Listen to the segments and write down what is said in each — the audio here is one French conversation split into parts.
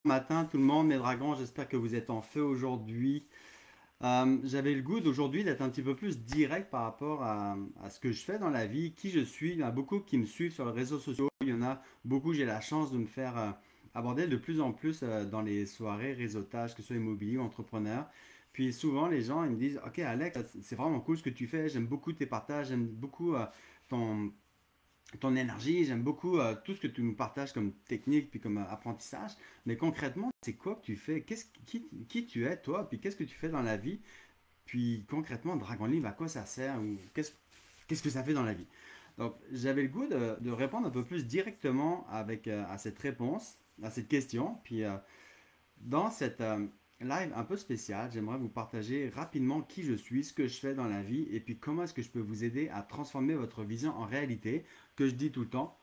Matin tout le monde, mes dragons, j'espère que vous êtes en feu aujourd'hui. J'avais le goût d'aujourd'hui d'être un petit peu plus direct par rapport à ce que je fais dans la vie, qui je suis. Il y en a beaucoup qui me suivent sur les réseaux sociaux, il y en a beaucoup, j'ai la chance de me faire aborder de plus en plus dans les soirées réseautage, que ce soit immobilier ou entrepreneur. Puis souvent les gens ils me disent, ok Alex, c'est vraiment cool ce que tu fais, j'aime beaucoup tes partages, j'aime beaucoup ton, ton énergie, j'aime beaucoup tout ce que tu nous partages comme technique puis comme apprentissage. Mais concrètement, c'est quoi que tu fais? Qui tu es toi? Puis qu'est-ce que tu fais dans la vie? Puis concrètement, Dragon Livre, à quoi ça sert? Ou qu'est-ce que ça fait dans la vie? Donc j'avais le goût de répondre un peu plus directement avec, à cette réponse, à cette question. Puis dans cette live un peu spéciale, j'aimerais vous partager rapidement qui je suis, ce que je fais dans la vie et puis comment est-ce que je peux vous aider à transformer votre vision en réalité, que je dis tout le temps.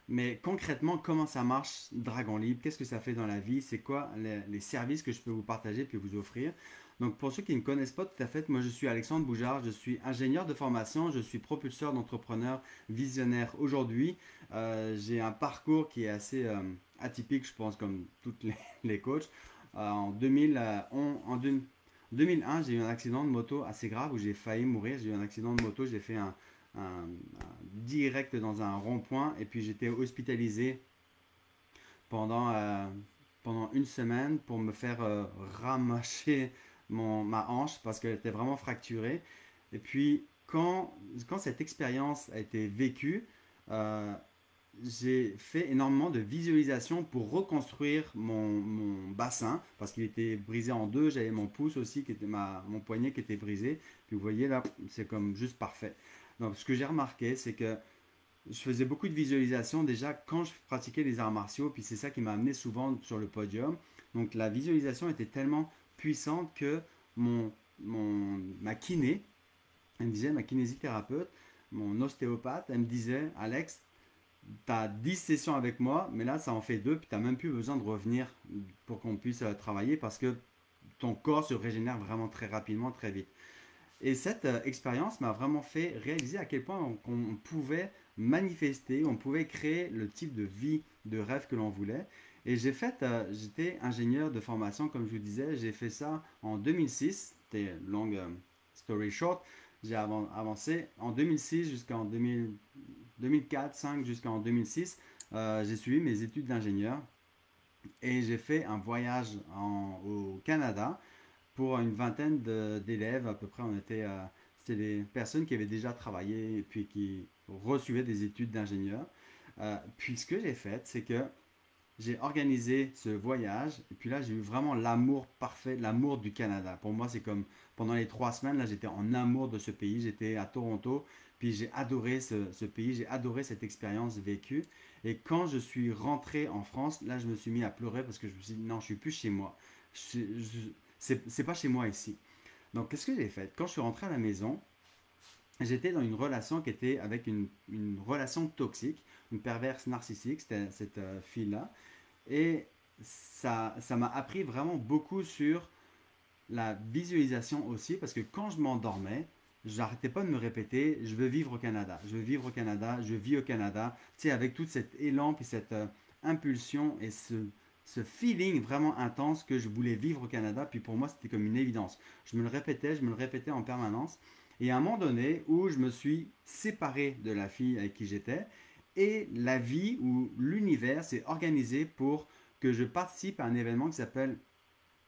Mais concrètement, comment ça marche Dragon Libre? Qu'est-ce que ça fait dans la vie? C'est quoi les services que je peux vous partager puis vous offrir? Donc pour ceux qui ne connaissent pas tout à fait, moi je suis Alexandre Boujard, je suis ingénieur de formation, je suis propulseur d'entrepreneurs visionnaires aujourd'hui. J'ai un parcours qui est assez atypique, je pense, comme tous les coachs. En 2001, j'ai eu un accident de moto assez grave où j'ai failli mourir. J'ai eu un accident de moto, j'ai fait direct dans un rond-point et puis j'étais hospitalisé pendant, euh, pendant une semaine pour me faire ramacher ma hanche parce qu'elle était vraiment fracturée. Et puis quand cette expérience a été vécue, euh, j'ai fait énormément de visualisation pour reconstruire mon bassin parce qu'il était brisé en deux. J'avais mon pouce aussi, qui était mon poignet qui était brisé. Puis vous voyez là, c'est comme juste parfait. Donc ce que j'ai remarqué, c'est que je faisais beaucoup de visualisation déjà quand je pratiquais les arts martiaux. Puis c'est ça qui m'a amené souvent sur le podium. Donc la visualisation était tellement puissante que ma kiné, elle me disait, ma kinésithérapeute, mon ostéopathe, elle me disait, Alex, tu as 10 sessions avec moi, mais là, ça en fait 2, puis tu n'as même plus besoin de revenir pour qu'on puisse travailler parce que ton corps se régénère vraiment très rapidement, très vite. Et cette expérience m'a vraiment fait réaliser à quel point on pouvait manifester, on pouvait créer le type de vie, de rêve que l'on voulait. Et j'étais ingénieur de formation, comme je vous disais, j'ai fait ça en 2006, c'était longue story short, j'ai avancé en 2006 jusqu'en 2004, 5 jusqu'en 2006. J'ai suivi mes études d'ingénieur et j'ai fait un voyage au Canada pour une vingtaine d'élèves à peu près. C'était des personnes qui avaient déjà travaillé et puis qui reçuvaient des études d'ingénieur. Puis ce que j'ai fait, c'est que j'ai organisé ce voyage et puis là j'ai eu vraiment l'amour parfait, l'amour du Canada. Pour moi c'est comme pendant les 3 semaines, là j'étais en amour de ce pays, j'étais à Toronto, puis j'ai adoré ce pays, j'ai adoré cette expérience vécue. Et quand je suis rentré en France, là je me suis mis à pleurer parce que je me suis dit non, je suis plus chez moi. C'est pas chez moi ici. Donc qu'est-ce que j'ai fait? Quand je suis rentré à la maison, j'étais dans une relation qui était avec une relation toxique, une perverse narcissique, c'était cette fille-là. Et ça m'a appris vraiment beaucoup sur la visualisation aussi, parce que quand je m'endormais, j'arrêtais pas de me répéter, je veux vivre au Canada, je veux vivre au Canada, je vis au Canada, tu sais, avec tout cet élan, puis cette impulsion et ce feeling vraiment intense que je voulais vivre au Canada, puis pour moi c'était comme une évidence. Je me le répétais en permanence, et à un moment donné où je me suis séparé de la fille avec qui j'étais, et la vie ou l'univers s'est organisé pour que je participe à un événement qui s'appelle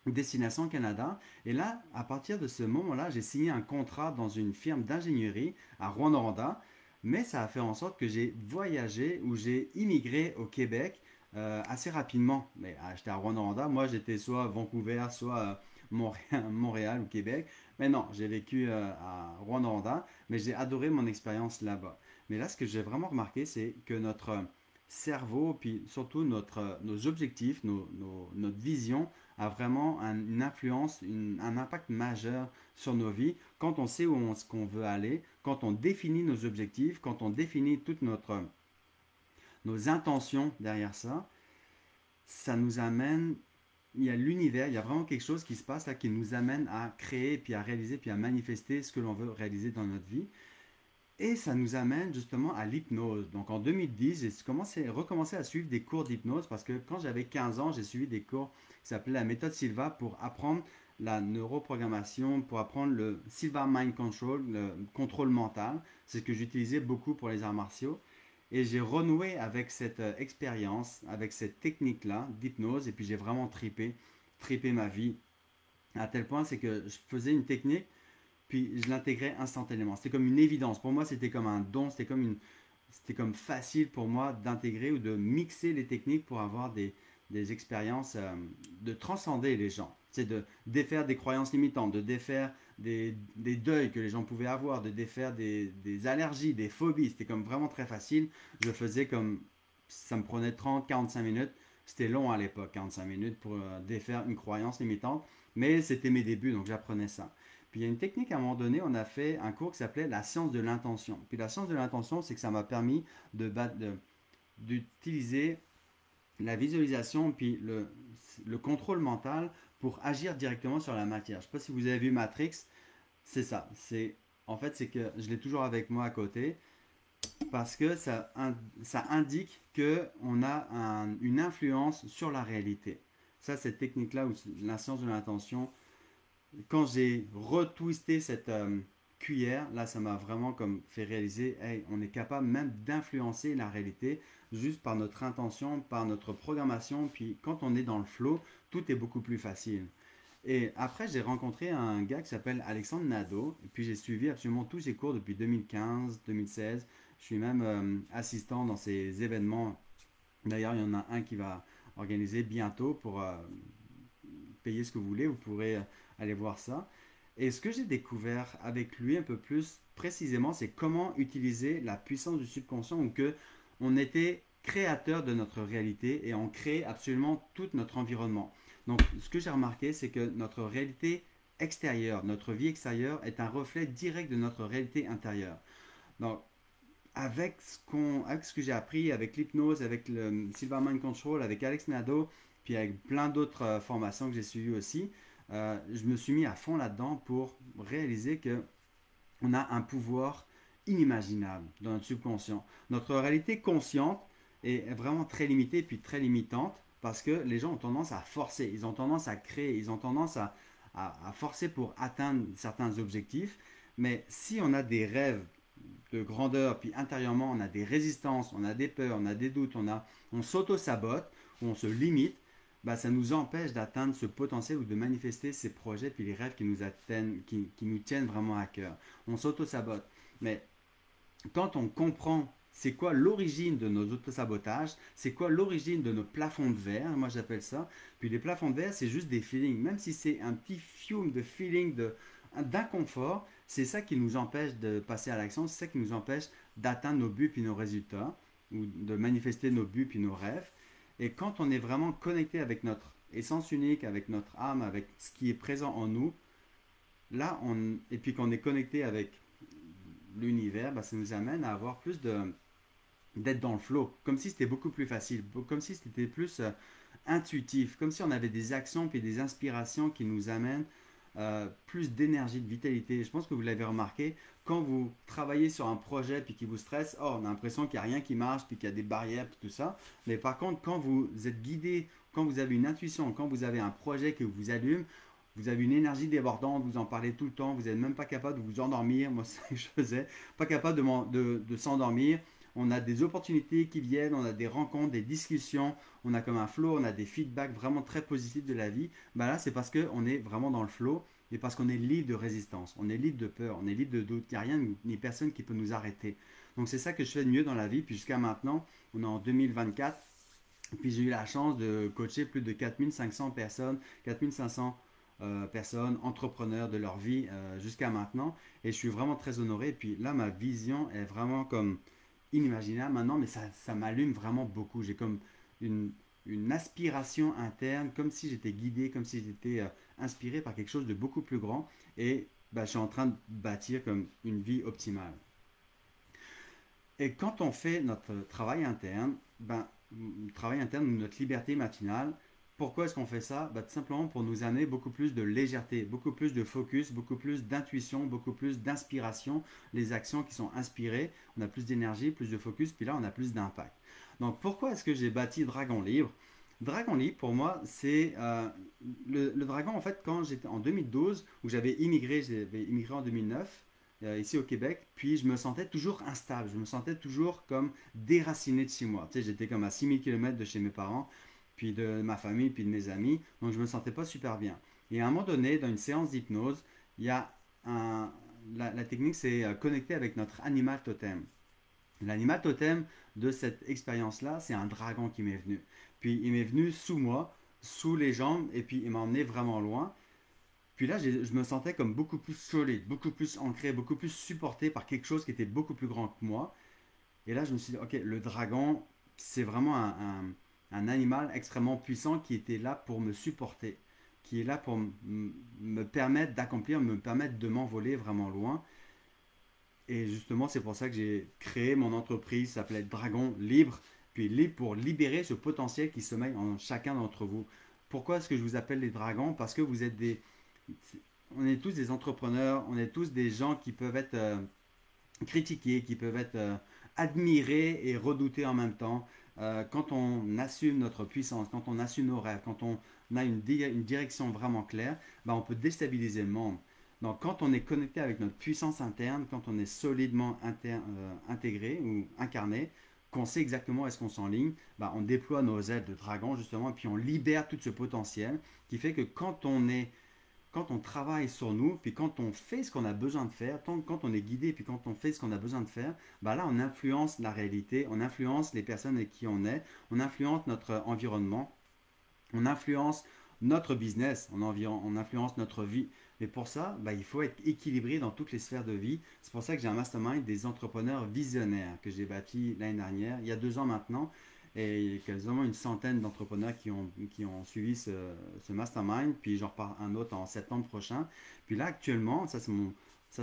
Destination Canada. Et là, à partir de ce moment-là, j'ai signé un contrat dans une firme d'ingénierie à Rwanda. Mais ça a fait en sorte que j'ai voyagé ou j'ai immigré au Québec assez rapidement. Mais j'étais à Rwanda, moi j'étais soit à Vancouver, soit à Montréal ou Québec. Mais non, j'ai vécu à Rwanda, mais j'ai adoré mon expérience là-bas. Mais là, ce que j'ai vraiment remarqué, c'est que notre cerveau, puis surtout nos objectifs, notre vision, a vraiment une influence, un impact majeur sur nos vies quand on sait ce qu'on veut aller, quand on définit nos objectifs, quand on définit toutes nos intentions derrière ça, ça nous amène, il y a l'univers, il y a vraiment quelque chose qui se passe là qui nous amène à créer, puis à réaliser, puis à manifester ce que l'on veut réaliser dans notre vie. Et ça nous amène justement à l'hypnose. Donc en 2010, recommencé à suivre des cours d'hypnose parce que quand j'avais 15 ans, j'ai suivi des cours qui s'appelaient la méthode Silva pour apprendre la neuroprogrammation, pour apprendre le Silva Mind Control, le contrôle mental. C'est ce que j'utilisais beaucoup pour les arts martiaux. Et j'ai renoué avec cette expérience, avec cette technique-là d'hypnose, et puis j'ai vraiment tripé ma vie. À tel point, c'est que je faisais une technique, puis je l'intégrais instantanément. C'était comme une évidence. Pour moi, c'était comme un don, c'était comme facile pour moi d'intégrer ou de mixer les techniques pour avoir des expériences, de transcender les gens. C'est de défaire des croyances limitantes, de défaire des deuils que les gens pouvaient avoir, de défaire des allergies, des phobies. C'était comme vraiment très facile. Je faisais comme, ça me prenait 30-45 minutes. C'était long à l'époque, 45 minutes pour défaire une croyance limitante. Mais c'était mes débuts, donc j'apprenais ça. Puis il y a une technique, à un moment donné, on a fait un cours qui s'appelait la science de l'intention. Puis la science de l'intention, c'est que ça m'a permis d'utiliser la visualisation puis le contrôle mental pour agir directement sur la matière. Je ne sais pas si vous avez vu Matrix, c'est ça. En fait, c'est que je l'ai toujours avec moi à côté parce que ça indique qu'on a une influence sur la réalité. Ça, cette technique-là, ou la science de l'intention, quand j'ai retwisté cette cuillère, là, ça m'a vraiment comme fait réaliser, hey, on est capable même d'influencer la réalité juste par notre intention, par notre programmation. Puis quand on est dans le flow, tout est beaucoup plus facile. Et après, j'ai rencontré un gars qui s'appelle Alexandre Nadeau. Et puis j'ai suivi absolument tous ses cours depuis 2015, 2016. Je suis même assistant dans ces événements. D'ailleurs, il y en a un qui va organiser bientôt pour payer ce que vous voulez. Vous pourrez aller voir ça. Et ce que j'ai découvert avec lui un peu plus précisément, c'est comment utiliser la puissance du subconscient ou que on était créateur de notre réalité et on crée absolument tout notre environnement. Donc, ce que j'ai remarqué, c'est que notre réalité extérieure, notre vie extérieure est un reflet direct de notre réalité intérieure. Donc, avec ce que j'ai appris, avec l'hypnose, avec le Silva Mind Control, avec Alex Nadeau, puis avec plein d'autres formations que j'ai suivies aussi, je me suis mis à fond là-dedans pour réaliser que on a un pouvoir inimaginable dans notre subconscient. Notre réalité consciente est vraiment très limitée puis très limitante parce que les gens ont tendance à forcer, ils ont tendance à créer, ils ont tendance à forcer pour atteindre certains objectifs. Mais si on a des rêves de grandeur, puis intérieurement on a des résistances, on a des peurs, on a des doutes, on s'auto-sabote, on se limite, bah, ça nous empêche d'atteindre ce potentiel ou de manifester ces projets puis les rêves qui nous atteignent, qui nous tiennent vraiment à cœur. On s'auto-sabote. Mais quand on comprend c'est quoi l'origine de nos autosabotages, c'est quoi l'origine de nos plafonds de verre, moi j'appelle ça. Puis les plafonds de verre, c'est juste des feelings. Même si c'est un petit fiume de feeling, d'inconfort, c'est ça qui nous empêche de passer à l'action, c'est ça qui nous empêche d'atteindre nos buts puis nos résultats, ou de manifester nos buts puis nos rêves. Et quand on est vraiment connecté avec notre essence unique, avec notre âme, avec ce qui est présent en nous, là, et puis qu'on est connecté avec l'univers, bah, ça nous amène à avoir d'être dans le flow, comme si c'était beaucoup plus facile, comme si c'était plus intuitif, comme si on avait des actions puis des inspirations qui nous amènent plus d'énergie, de vitalité. Je pense que vous l'avez remarqué, quand vous travaillez sur un projet puis qui vous stresse, oh, on a l'impression qu'il n'y a rien qui marche puis qu'il y a des barrières puis tout ça. Mais par contre, quand vous êtes guidé, quand vous avez une intuition, quand vous avez un projet qui vous allume, vous avez une énergie débordante, vous en parlez tout le temps, vous n'êtes même pas capable de vous endormir. Moi, c'est ce que je faisais, pas capable de s'endormir. On a des opportunités qui viennent, on a des rencontres, des discussions, on a comme un flow, on a des feedbacks vraiment très positifs de la vie. Ben là, c'est parce qu'on est vraiment dans le flow et parce qu'on est libre de résistance, on est libre de peur, on est libre de doute. Il n'y a rien ni personne qui peut nous arrêter. Donc c'est ça que je fais de mieux dans la vie. Puis jusqu'à maintenant, on est en 2024. Puis j'ai eu la chance de coacher plus de 4500 personnes, 4500 personnes, entrepreneurs de leur vie jusqu'à maintenant. Et je suis vraiment très honoré. Et puis là, ma vision est vraiment comme inimaginable maintenant, mais ça m'allume vraiment beaucoup. J'ai comme une aspiration interne, comme si j'étais guidé, comme si j'étais inspiré par quelque chose de beaucoup plus grand. Et bah, je suis en train de bâtir comme une vie optimale. Et quand on fait notre travail interne, ben, notre liberté matinale, Pourquoi est-ce qu'on fait ça? Bah, tout simplement pour nous amener beaucoup plus de légèreté, beaucoup plus de focus, beaucoup plus d'intuition, beaucoup plus d'inspiration. Les actions qui sont inspirées, on a plus d'énergie, plus de focus, puis là on a plus d'impact. Donc pourquoi est-ce que j'ai bâti Dragon Libre? Dragon Libre, pour moi, c'est le dragon, en fait, quand j'étais en 2012, où j'avais immigré en 2009, ici au Québec, puis je me sentais toujours instable, je me sentais toujours comme déraciné de chez moi. Tu sais, j'étais comme à 6 000 km de chez mes parents, puis de ma famille, puis de mes amis, donc je me sentais pas super bien. Et à un moment donné, dans une séance d'hypnose, il y a un, la technique, c'est connecter avec notre animal totem. L'animal totem de cette expérience-là, c'est un dragon qui m'est venu. Puis il m'est venu sous moi, sous les jambes, et puis il m'a emmené vraiment loin. Puis là, je me sentais comme beaucoup plus solide, beaucoup plus ancré, beaucoup plus supporté par quelque chose qui était beaucoup plus grand que moi. Et là, je me suis dit, ok, le dragon, c'est vraiment un animal extrêmement puissant qui était là pour me supporter, qui est là pour me permettre d'accomplir, me permettre de m'envoler vraiment loin. Et justement, c'est pour ça que j'ai créé mon entreprise, ça s'appelait Dragon Libre, puis libre pour libérer ce potentiel qui sommeille en chacun d'entre vous. Pourquoi est-ce que je vous appelle les dragons? Parce que vous êtes on est tous des entrepreneurs, on est tous des gens qui peuvent être critiqués, qui peuvent être admirés et redoutés en même temps. Quand on assume notre puissance, quand on assume nos rêves, quand on a une direction vraiment claire, ben on peut déstabiliser le monde. Donc quand on est connecté avec notre puissance interne, quand on est solidement intégré ou incarné, qu'on sait exactement où est-ce qu'on s'enligne, ben on déploie nos ailes de dragon justement et puis on libère tout ce potentiel qui fait que quand on travaille sur nous, puis quand on fait ce qu'on a besoin de faire, quand on est guidé, puis quand on fait ce qu'on a besoin de faire, bah là, on influence la réalité, on influence les personnes avec qui on influence notre environnement, on influence notre business, on influence notre vie. Mais pour ça, bah, il faut être équilibré dans toutes les sphères de vie. C'est pour ça que j'ai un mastermind des entrepreneurs visionnaires que j'ai bâti l'année dernière, il y a 2 ans maintenant. Et il y a quasiment une centaine d'entrepreneurs qui ont suivi ce mastermind. Puis j'en repars un autre en septembre prochain. Puis là, actuellement, ça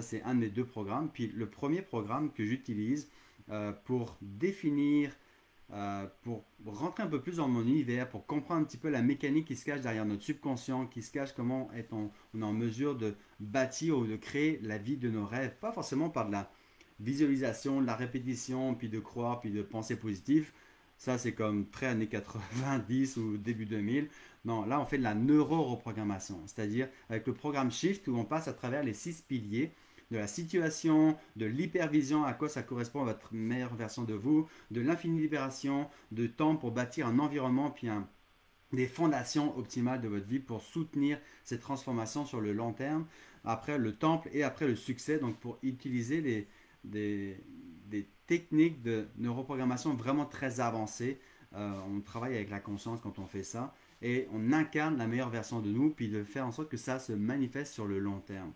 c'est un de mes 2 programmes. Puis le premier programme que j'utilise pour définir, pour rentrer un peu plus dans mon univers, pour comprendre un petit peu la mécanique qui se cache derrière notre subconscient, qui se cache comment on est en mesure de bâtir ou de créer la vie de nos rêves. Pas forcément par de la visualisation, de la répétition, puis de croire, puis de penser positif. Ça, c'est comme très années 90 ou début 2000. Non, là, on fait de la neuro-reprogrammation, c'est-à-dire avec le programme Shift où on passe à travers les 6 piliers de la situation, de l'hypervision, à quoi ça correspond à votre meilleure version de vous, de l'infinie libération, de temps pour bâtir un environnement, puis des fondations optimales de votre vie pour soutenir cette transformation sur le long terme, après le temple et après le succès, donc pour utiliser des, des techniques de neuroprogrammation vraiment très avancées. On travaille avec la conscience quand on fait ça et on incarne la meilleure version de nous, puis de faire en sorte que ça se manifeste sur le long terme.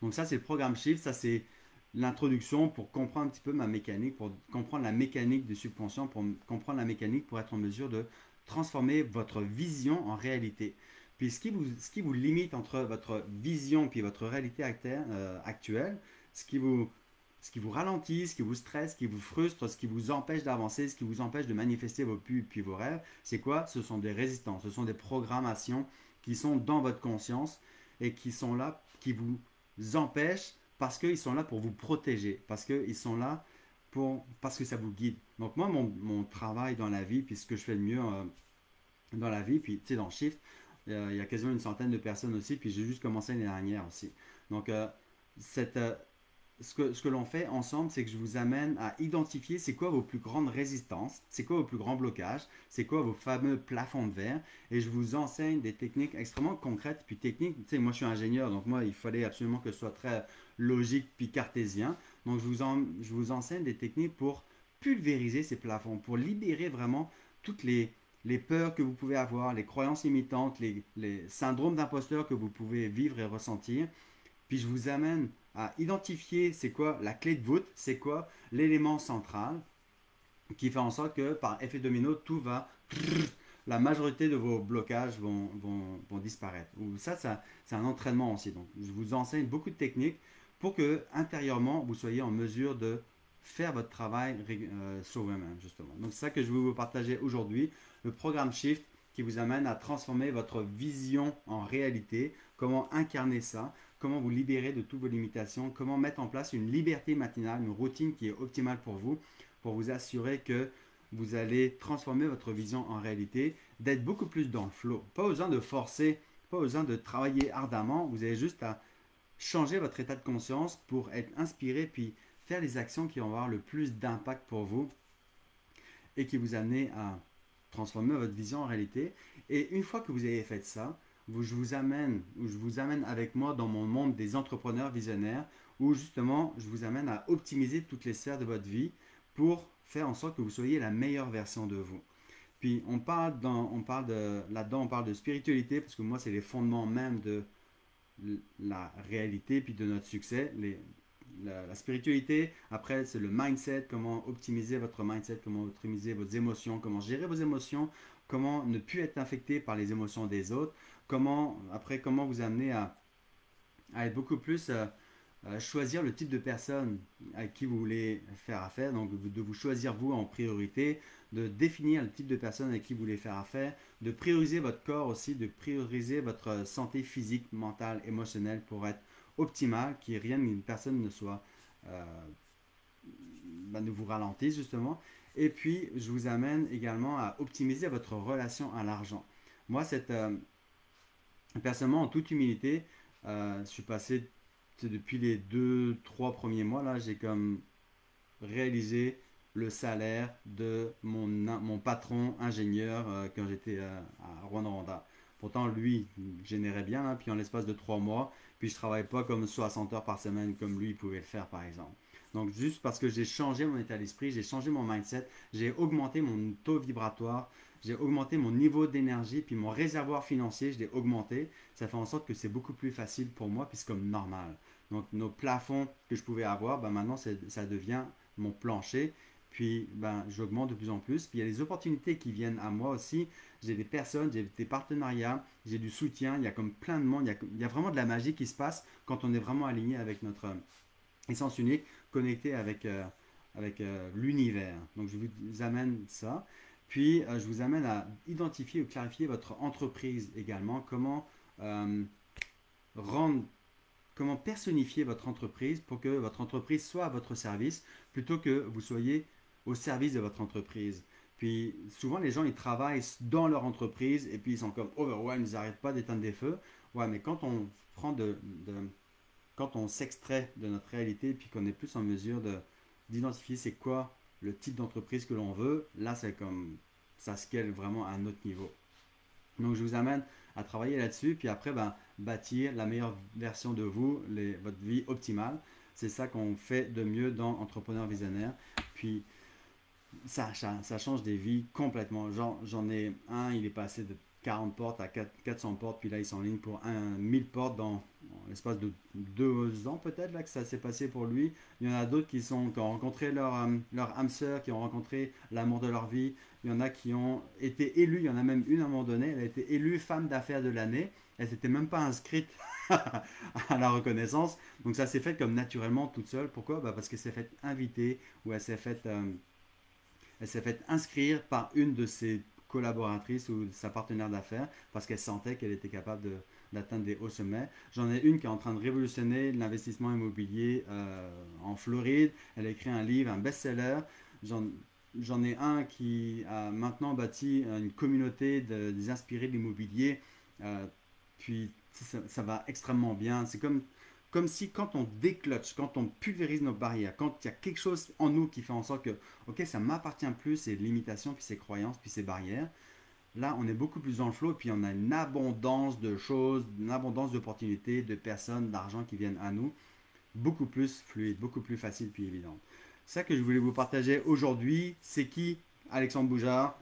Donc ça, c'est le programme Shift, ça c'est l'introduction pour comprendre un petit peu ma mécanique, pour comprendre la mécanique du subconscient, pour comprendre la mécanique pour être en mesure de transformer votre vision en réalité. Puis ce qui vous limite entre votre vision puis votre réalité actuelle, ce qui vous, ce qui vous ralentit, ce qui vous stresse, ce qui vous frustre, ce qui vous empêche d'avancer, ce qui vous empêche de manifester vos buts puis vos rêves, c'est quoi? Ce sont des résistances, ce sont des programmations qui sont dans votre conscience et qui sont là, qui vous empêchent parce qu'ils sont là pour vous protéger, parce qu'ils sont là parce que ça vous guide. Donc moi, mon travail dans la vie, puis ce que je fais le mieux dans la vie, puis tu sais, dans Shift, il y a quasiment une centaine de personnes aussi, puis j'ai juste commencé l'année dernière aussi. Donc, cette, ce que l'on fait ensemble, c'est que je vous amène à identifier c'est quoi vos plus grandes résistances, c'est quoi vos plus grands blocages, c'est quoi vos fameux plafonds de verre, et je vous enseigne des techniques extrêmement concrètes, puis techniques, tu sais, moi je suis ingénieur, donc moi il fallait absolument que ce soit très logique, puis cartésien, donc je vous enseigne des techniques pour pulvériser ces plafonds, pour libérer vraiment toutes les peurs que vous pouvez avoir, les croyances limitantes, les syndromes d'imposteur que vous pouvez vivre et ressentir. Puis je vous amène à identifier c'est quoi la clé de voûte, c'est quoi l'élément central qui fait en sorte que par effet domino, tout va, la majorité de vos blocages vont disparaître. Ça c'est un entraînement aussi. Donc je vous enseigne beaucoup de techniques pour que intérieurement vous soyez en mesure de faire votre travail sur vous-même justement. Donc c'est ça que je vais vous partager aujourd'hui. Le programme Shift, qui vous amène à transformer votre vision en réalité, comment incarner ça, comment vous libérer de toutes vos limitations, comment mettre en place une liberté matinale, une routine qui est optimale pour vous assurer que vous allez transformer votre vision en réalité, d'être beaucoup plus dans le flow. Pas besoin de forcer, pas besoin de travailler ardemment, vous avez juste à changer votre état de conscience pour être inspiré puis faire les actions qui vont avoir le plus d'impact pour vous et qui vous amener à transformer votre vision en réalité. Et une fois que vous avez fait ça, je vous amène avec moi dans mon monde des entrepreneurs visionnaires où justement je vous amène à optimiser toutes les sphères de votre vie pour faire en sorte que vous soyez la meilleure version de vous. Puis là-dedans, on parle de spiritualité parce que moi, c'est les fondements même de la réalité puis de notre succès. La spiritualité, après, c'est le mindset, comment optimiser votre mindset, comment optimiser vos émotions, comment gérer vos émotions, comment ne plus être affecté par les émotions des autres, comment vous amener à être beaucoup plus choisir le type de personne à qui vous voulez faire affaire, donc de vous choisir vous en priorité, de définir le type de personne avec qui vous voulez faire affaire, de prioriser votre corps aussi, de prioriser votre santé physique, mentale, émotionnelle pour être optimale, que rien une personne ne soit ne vous ralentisse justement. Et puis, je vous amène également à optimiser votre relation à l'argent. Moi, personnellement, en toute humilité, je suis passé depuis les 2, 3 premiers mois, là, j'ai comme réalisé le salaire de mon patron ingénieur quand j'étais à Rwanda. Pourtant, lui, générait bien, hein, puis en l'espace de 3 mois, puis je ne travaille pas comme 60 heures par semaine comme lui pouvait le faire, par exemple. Donc, juste parce que j'ai changé mon état d'esprit, j'ai changé mon mindset, j'ai augmenté mon taux vibratoire, j'ai augmenté mon niveau d'énergie, puis mon réservoir financier, je l'ai augmenté. Ça fait en sorte que c'est beaucoup plus facile pour moi, puis c'est comme normal. Donc, nos plafonds que je pouvais avoir, ben, maintenant, ça devient mon plancher. Puis, ben, j'augmente de plus en plus. Puis, il y a des opportunités qui viennent à moi aussi. J'ai des personnes, j'ai des partenariats, j'ai du soutien. Il y a comme plein de monde. Il y a vraiment de la magie qui se passe quand on est vraiment aligné avec notre essence unique, connecté avec l'univers. Donc, je vous amène ça. Puis, je vous amène à identifier ou clarifier votre entreprise également. Euh, rendre comment personnifier votre entreprise pour que votre entreprise soit à votre service plutôt que vous soyez au service de votre entreprise. Puis souvent les gens ils travaillent dans leur entreprise et puis ils sont comme overwhelmed, ils n'arrêtent pas d'éteindre des feux. Ouais, mais quand on quand on s'extrait de notre réalité puis qu'on est plus en mesure d'identifier c'est quoi le type d'entreprise que l'on veut, là c'est comme ça scale vraiment à un autre niveau. Donc je vous amène à travailler là-dessus, puis après ben, bâtir la meilleure version de vous, votre vie optimale. C'est ça qu'on fait de mieux dans Entrepreneur Visionnaire. Puis ça change des vies complètement. J'en ai un, il est passé de 40 portes à 400 portes, puis là ils sont en ligne pour 1000 portes dans l'espace de 2 ans peut-être là que ça s'est passé pour lui. Il y en a d'autres qui ont rencontré leur âme sœur, qui ont rencontré l'amour de leur vie. Il y en a qui ont été élus, il y en a même une à un moment donné, elle a été élue femme d'affaires de l'année. Elle s'était même pas inscrite à la reconnaissance. Donc ça s'est fait comme naturellement toute seule. Pourquoi? Parce qu'elle s'est fait inviter ou elle s'est fait inscrire par une de ses collaboratrices ou sa partenaire d'affaires parce qu'elle sentait qu'elle était capable d'atteindre des hauts sommets. J'en ai une qui est en train de révolutionner l'investissement immobilier en Floride. Elle a écrit un livre, un best-seller. J'en ai un qui a maintenant bâti une communauté des inspirés de l'immobilier. Puis ça va extrêmement bien. C'est comme si quand on décloche, quand on pulvérise nos barrières, quand il y a quelque chose en nous qui fait en sorte que, ok, ça ne m'appartient plus, ces limitations, puis ces croyances, puis ces barrières, là, on est beaucoup plus dans le flow, puis on a une abondance de choses, une abondance d'opportunités, de personnes, d'argent qui viennent à nous, beaucoup plus fluide, beaucoup plus facile, puis évident. C'est ça que je voulais vous partager aujourd'hui. C'est qui Alexandre Boujard?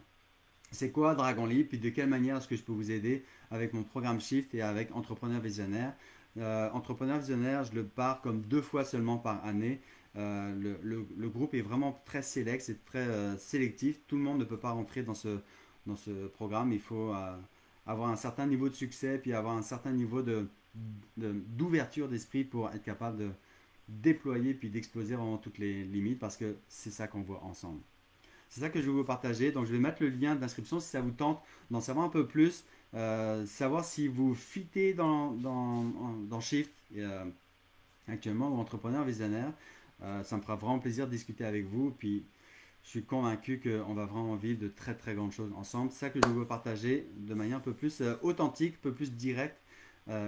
C'est quoi Dragon Libre? Puis de quelle manière est-ce que je peux vous aider avec mon programme Shift et avec Entrepreneur Visionnaire? Entrepreneur Visionnaire, je le pars comme 2 fois seulement par année. Le groupe est vraiment très sélect, c'est très sélectif. Tout le monde ne peut pas rentrer dans ce programme. Il faut avoir un certain niveau de succès, puis avoir un certain niveau d'ouverture d'esprit pour être capable de déployer puis d'exploser vraiment toutes les limites parce que c'est ça qu'on voit ensemble. C'est ça que je vais vous partager. Donc je vais mettre le lien d'inscription si ça vous tente d'en savoir un peu plus, savoir si vous fitez dans Shift actuellement ou entrepreneur visionnaire. Ça me fera vraiment plaisir de discuter avec vous. Puis je suis convaincu qu'on va vraiment vivre de très très grandes choses ensemble. C'est ça que je veux partager de manière un peu plus authentique, un peu plus directe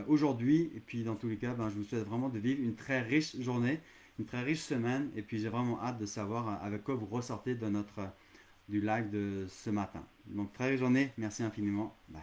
aujourd'hui. Et puis dans tous les cas, ben, je vous souhaite vraiment de vivre une très riche journée, une très riche semaine. Et puis j'ai vraiment hâte de savoir avec quoi vous ressortez de du live de ce matin. Donc très riche journée. Merci infiniment. Bye.